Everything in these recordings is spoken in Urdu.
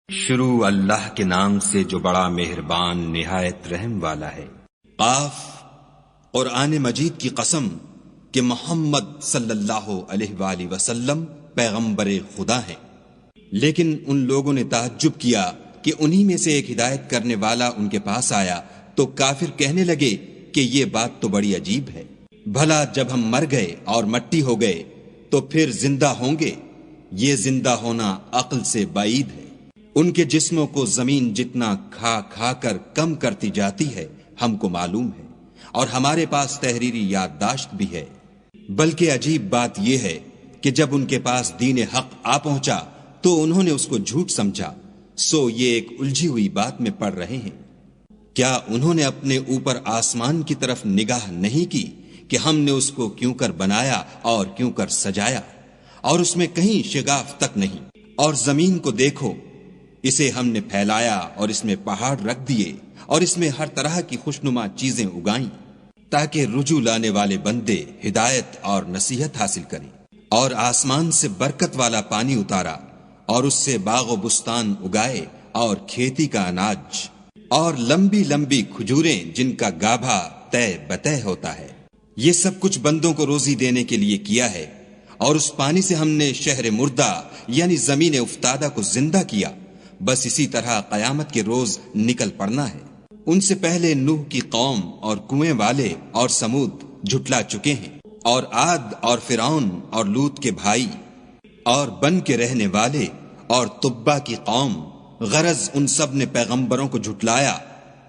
شروع اللہ کے نام سے جو بڑا مہربان نہایت رحم والا ہے۔ قاف، قرآن مجید کی قسم کہ محمد صلی اللہ علیہ وآلہ وسلم پیغمبر خدا ہیں۔ لیکن ان لوگوں نے تعجب کیا کہ انہی میں سے ایک ہدایت کرنے والا ان کے پاس آیا تو کافر کہنے لگے کہ یہ بات تو بڑی عجیب ہے، بھلا جب ہم مر گئے اور مٹی ہو گئے تو پھر زندہ ہوں گے؟ یہ زندہ ہونا عقل سے بعید ہے۔ ان کے جسموں کو زمین جتنا کھا کھا کر کم کرتی جاتی ہے ہم کو معلوم ہے، اور ہمارے پاس تحریری یادداشت بھی ہے۔ بلکہ عجیب بات یہ ہے کہ جب ان کے پاس دین حق آ پہنچا تو انہوں نے اس کو جھوٹ سمجھا، سو یہ ایک الجھی ہوئی بات میں پڑ رہے ہیں۔ کیا انہوں نے اپنے اوپر آسمان کی طرف نگاہ نہیں کی کہ ہم نے اس کو کیوں کر بنایا اور کیوں کر سجایا، اور اس میں کہیں شگاف تک نہیں؟ اور زمین کو دیکھو، اسے ہم نے پھیلایا اور اس میں پہاڑ رکھ دیے اور اس میں ہر طرح کی خوشنما چیزیں اگائیں تاکہ رجوع لانے والے بندے ہدایت اور نصیحت حاصل کریں۔ اور آسمان سے برکت والا پانی اتارا اور اس سے باغ و بستان اگائے اور کھیتی کا اناج اور لمبی لمبی کھجوریں جن کا گابھا طے بطے ہوتا ہے۔ یہ سب کچھ بندوں کو روزی دینے کے لیے کیا ہے۔ اور اس پانی سے ہم نے شہر مردہ یعنی زمین افتادہ کو زندہ کیا، بس اسی طرح قیامت کے روز نکل پڑنا ہے۔ ان سے پہلے نوح کی قوم اور کنویں والے اور سمود جھٹلا چکے ہیں، اور عاد اور فرعون اور لوط کے بھائی اور بن کے رہنے والے اور تبا کی قوم، غرض ان سب نے پیغمبروں کو جھٹلایا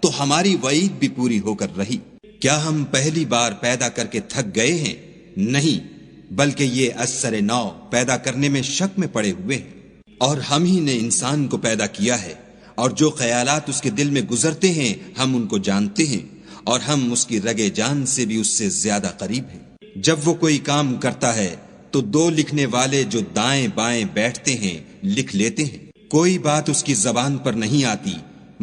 تو ہماری وعید بھی پوری ہو کر رہی۔ کیا ہم پہلی بار پیدا کر کے تھک گئے ہیں؟ نہیں، بلکہ یہ اثر نو پیدا کرنے میں شک میں پڑے ہوئے ہیں۔ اور ہم ہی نے انسان کو پیدا کیا ہے، اور جو خیالات اس کے دل میں گزرتے ہیں ہم ان کو جانتے ہیں، اور ہم اس کی رگے جان سے بھی اس سے زیادہ قریب ہیں۔ جب وہ کوئی کام کرتا ہے تو دو لکھنے والے جو دائیں بائیں بیٹھتے ہیں لکھ لیتے ہیں۔ کوئی بات اس کی زبان پر نہیں آتی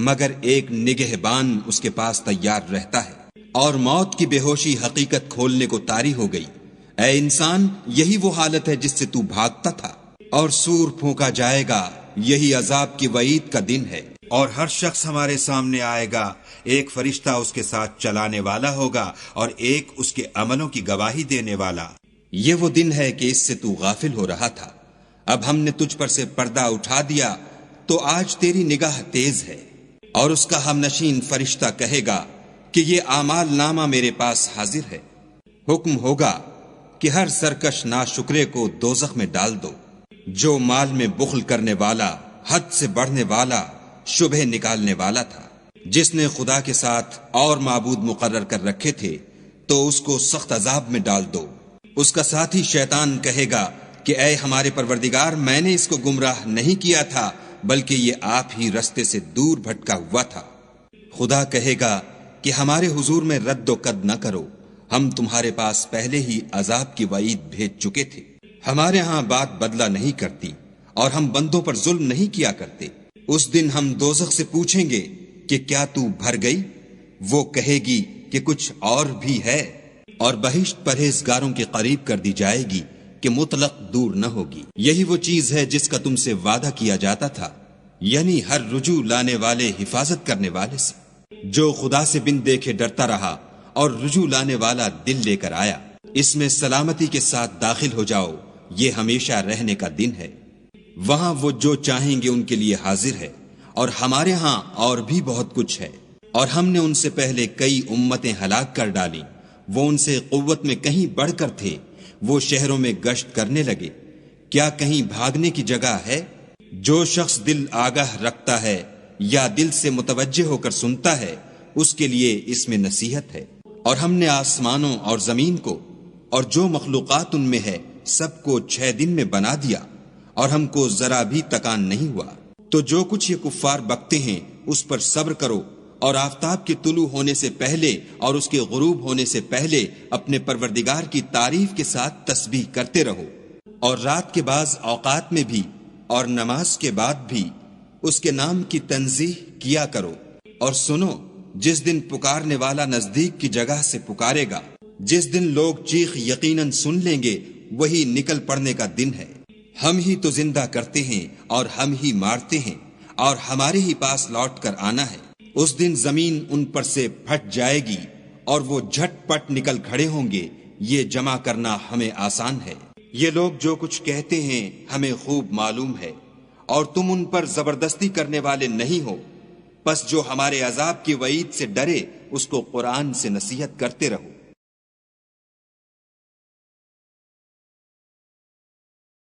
مگر ایک نگہبان اس کے پاس تیار رہتا ہے۔ اور موت کی بے ہوشی حقیقت کھولنے کو طاری ہو گئی۔ اے انسان، یہی وہ حالت ہے جس سے تو بھاگتا تھا۔ اور سور پھونکا جائے گا، یہی عذاب کی وعید کا دن ہے۔ اور ہر شخص ہمارے سامنے آئے گا، ایک فرشتہ اس کے ساتھ چلانے والا ہوگا اور ایک اس کے عملوں کی گواہی دینے والا۔ یہ وہ دن ہے کہ اس سے تو غافل ہو رہا تھا، اب ہم نے تجھ پر سے پردہ اٹھا دیا تو آج تیری نگاہ تیز ہے۔ اور اس کا ہم نشین فرشتہ کہے گا کہ یہ اعمال نامہ میرے پاس حاضر ہے۔ حکم ہوگا کہ ہر سرکش ناشکرے کو دوزخ میں ڈال دو، جو مال میں بخل کرنے والا، حد سے بڑھنے والا، شبہ نکالنے والا تھا، جس نے خدا کے ساتھ اور معبود مقرر کر رکھے تھے تو اس کو سخت عذاب میں ڈال دو۔ اس کا ساتھی شیطان کہے گا کہ اے ہمارے پروردگار، میں نے اس کو گمراہ نہیں کیا تھا بلکہ یہ آپ ہی رستے سے دور بھٹکا ہوا تھا۔ خدا کہے گا کہ ہمارے حضور میں رد و قد نہ کرو، ہم تمہارے پاس پہلے ہی عذاب کی وعید بھیج چکے تھے۔ ہمارے ہاں بات بدلہ نہیں کرتی اور ہم بندوں پر ظلم نہیں کیا کرتے۔ اس دن ہم دوزخ سے پوچھیں گے کہ کیا تو بھر گئی؟ وہ کہے گی کہ کچھ اور بھی ہے، اور بہشت پرہیزگاروں کے قریب کر دی جائے گی کہ مطلق دور نہ ہوگی۔ یہی وہ چیز ہے جس کا تم سے وعدہ کیا جاتا تھا، یعنی ہر رجوع لانے والے حفاظت کرنے والے سے، جو خدا سے بن دیکھے ڈرتا رہا اور رجوع لانے والا دل لے کر آیا۔ اس میں سلامتی کے ساتھ داخل ہو جاؤ، یہ ہمیشہ رہنے کا دن ہے۔ وہاں وہ جو چاہیں گے ان کے لیے حاضر ہے، اور ہمارے ہاں اور بھی بہت کچھ ہے۔ اور ہم نے ان سے پہلے کئی امتیں ہلاک کر ڈالیں، وہ ان سے قوت میں کہیں بڑھ کر تھے، وہ شہروں میں گشت کرنے لگے، کیا کہیں بھاگنے کی جگہ ہے؟ جو شخص دل آگاہ رکھتا ہے یا دل سے متوجہ ہو کر سنتا ہے، اس کے لیے اس میں نصیحت ہے۔ اور ہم نے آسمانوں اور زمین کو اور جو مخلوقات ان میں ہے سب کو 6 دن میں بنا دیا، اور ہم کو ذرا بھی تکان نہیں ہوا۔ تو جو کچھ یہ کفار بکتے ہیں اس پر صبر کرو، اور آفتاب کے طلوع ہونے سے پہلے اور اس کے غروب ہونے سے پہلے اپنے پروردگار کی تعریف کے ساتھ تسبیح کرتے رہو، اور رات کے بعض اوقات میں بھی اور نماز کے بعد بھی اس کے نام کی تنزیح کیا کرو۔ اور سنو، جس دن پکارنے والا نزدیک کی جگہ سے پکارے گا، جس دن لوگ چیخ یقیناً سن لیں گے، وہی نکل پڑنے کا دن ہے۔ ہم ہی تو زندہ کرتے ہیں اور ہم ہی مارتے ہیں، اور ہمارے ہی پاس لوٹ کر آنا ہے۔ اس دن زمین ان پر سے پھٹ جائے گی اور وہ جھٹ پٹ نکل کھڑے ہوں گے، یہ جمع کرنا ہمیں آسان ہے۔ یہ لوگ جو کچھ کہتے ہیں ہمیں خوب معلوم ہے، اور تم ان پر زبردستی کرنے والے نہیں ہو، پس جو ہمارے عذاب کی وعید سے ڈرے اس کو قرآن سے نصیحت کرتے رہو۔